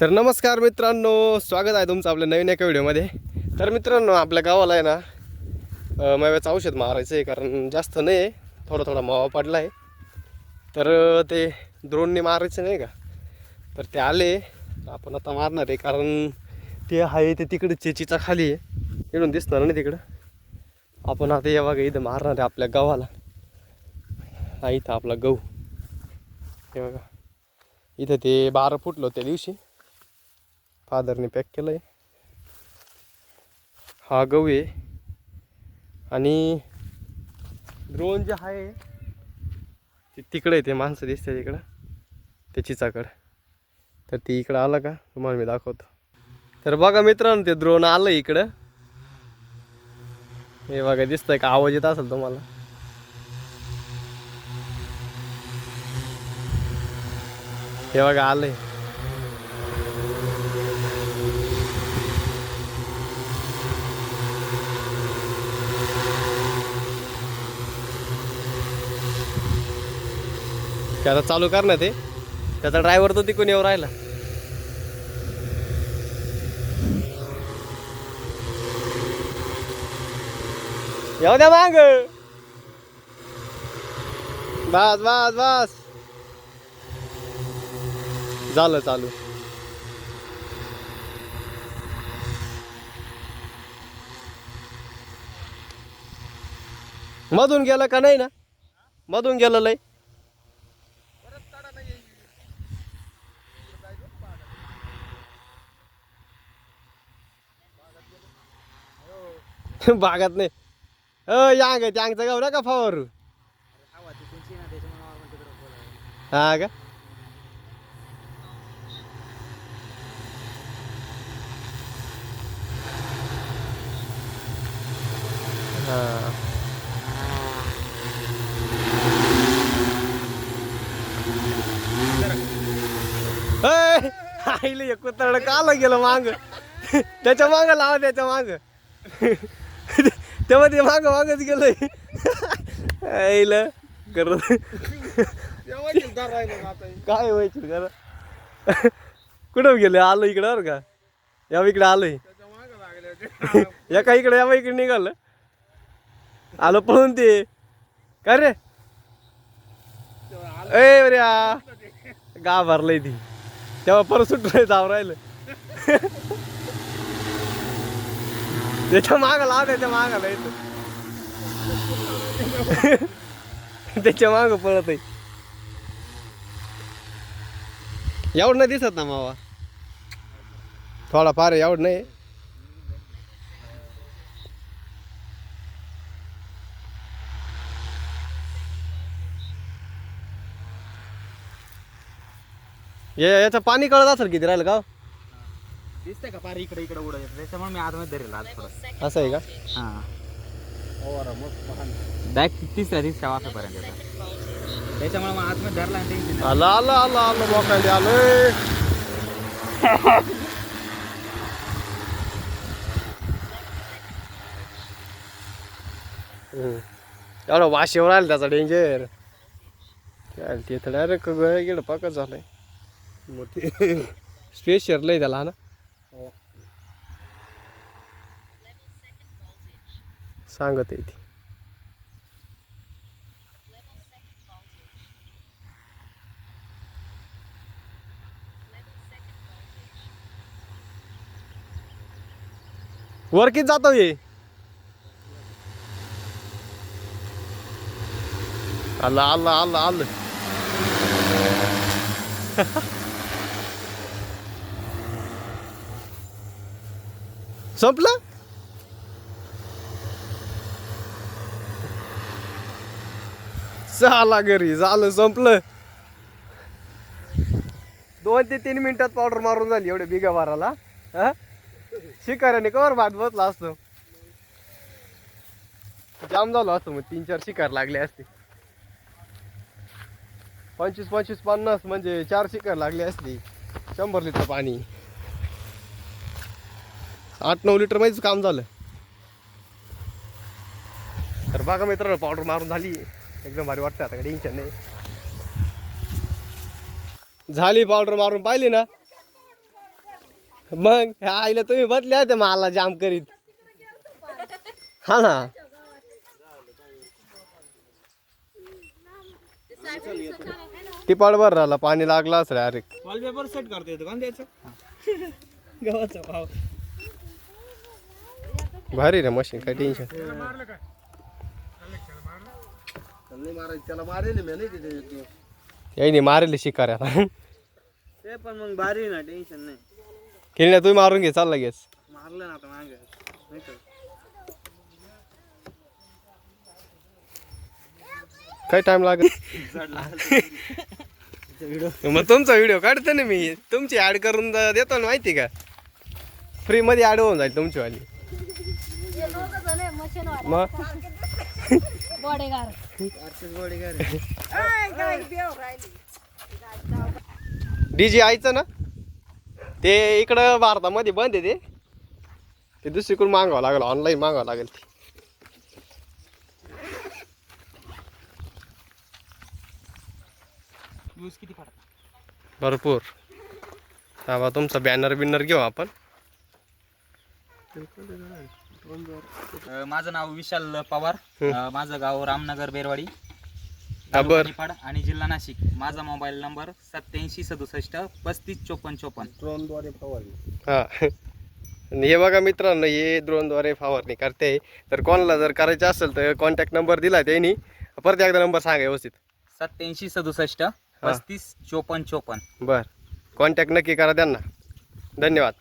तर नमस्कार मित्रांनो, स्वागत आहे तुमचं आपल्या नवीन एका व्हिडिओमध्ये. तर मित्रांनो, आपल्या गावाला आहे ना माव्याचं औषध मारायचं आहे, कारण जास्त नाही आहे, थोडा थोडा मावा पडला आहे. तर ते द्रोणने मारायचं नाही का, तर ते आले. आपण आता मारणार आहे, कारण ते आहे ते तिकडे चेचीचा खाली आहे, इकडून दिसणार नाही तिकडं. आपण आता या बघा इथं मारणार आहे आपल्या गावाला. हा इथं आपला गहू हे बघा, इथं ते 12 फुटलं त्या दिवशी फादरने पॅक केलं आहे. हा गहू आहे आणि द्रोण जे आहे ते तिकडे ते माणसं दिसते तिकडं त्याची चाकड. तर ती इकडं आलं का तुम्हाला मी दाखवतो. तर बघा मित्रांनो, ते द्रोण आलं इकडं. हे बघा, दिसतंय का? आवाज येत असेल तुम्हाला. हे बघा आलंय. ते आता चालू कर ना. ते त्याचा ड्रायव्हर तो तिकडून येऊ राहिला. येऊ द्या माग. बस बस बस, झालं चालू. मधून गेलं का नाही ना? मधून गेलं लय. बागात नाही. यांग त्यांगचं गाव नका फवारू. हा का? हा. आईले एक कुत्रा काला गेलं माग. त्याच्या माग लावा, त्याच्या माग. तेव्हा ते माग मागच गेलंय. आईला करत काय व्हायचं घर. कुठं गेलं? आलं इकडं बरं का. या इकडे आलंय. एका इकडे या इकडे निघालं. आलं पळून ते. काय रे ए रे, गा भरलंय ती. तेव्हा परत सुटलंय, जाव राहिलं. त्याच्या माग लाव, त्याच्या मागाला येतो. त्याच्या माग पळत आहे. एवढं नाही दिसत ना मावा, थोडा फार एवढं नाही. याचं पाणी कळत असेल किती राहिलं का? दिसतंय का पारी इकडे इकडे उडत येतं, त्याच्यामुळे मी आतमध्ये धरेल आज थोडं. असं आहे का? हां, बॅग तिसऱ्या वाफेपर्यंत येतात, त्याच्यामुळे मग आतमध्ये धरला आणि टेन्शन. आलं आलं आलं आलं मोकायला आलोय. एवढा वाश येऊन राहिला त्याचा, डेंजर. काय ते तर डायरेक्ट गेलं पाकच झालंय. मोठी स्पेस शिरलंय त्याला ना. सांगत आहे ती. वर किती जातो हे? आलं आलं आलं आलं. संपलं. चला घरी, झालं संपलं. 2 ते 3 मिनिटात पावडर मारून झाली. एवढे बिगा मारायला शिकाऱ्याने कवर भात बसला असतो. जाम झालो असतो मग. 3-4 शिकार लागले असते. 25-50 म्हणजे 4 शिकार लागले असते. 100 लिटर पाणी, 8-9 लिटर मध्येच काम झालं. तर बघा मित्रांनो, पावडर मारून झाली. एकदम भारी वाटतं. आता टेन्शन नाही. झाली पावडर मारून पाहिली ना. मग आईला तुम्ही बदले होते मला जाम करीत. हा ना. टिपाड भर राहिला पाणी लागला असं अरे. वॉलपेपर सेट करता येतो का त्याचं गव्हाचा भाव. भारी रे मशीन काय टेन्शन. यायनी मारेल शिकाऱ्याला. ते पण मग भारी ना टेन्शन नाही. खेळण्या तुम्ही मारून घे चाल लगेच. मारलं ना आता मागे नाही का? काय टाइम लागेल. मग तुमचा व्हिडिओ काढतो ना मी. तुमची ऍड करून देतो ना माहिती का. फ्री मध्ये ऍड होऊन जाईल तुमची वाली. मग डीजे आयचं ना ते इकडं भारतामध्ये बंद आहे ते दुसरीकडून मागवावं लागेल. ऑनलाईन मागवावं लागेल ते. यूज किती पडतात? भरपूर. हा तुमचा बॅनर बिनर घेऊ आपण. माझं नाव विशाल पवार. माझं गाव रामनगर बेरवाडी बर. निफाड आणि जिल्हा नाशिक. माझा मोबाईल नंबर 8767355454. हा. आणि हे बघा मित्रांनो, हे ड्रोनद्वारे फवारणी करते. तर कोणाला जर करायचं असेल तर कॉन्टॅक्ट नंबर दिला त्यांनी. परत एकदा नंबर सांगा व्यवस्थित. 8767355454. बर. कॉन्टॅक्ट नक्की करा त्यांना. धन्यवाद.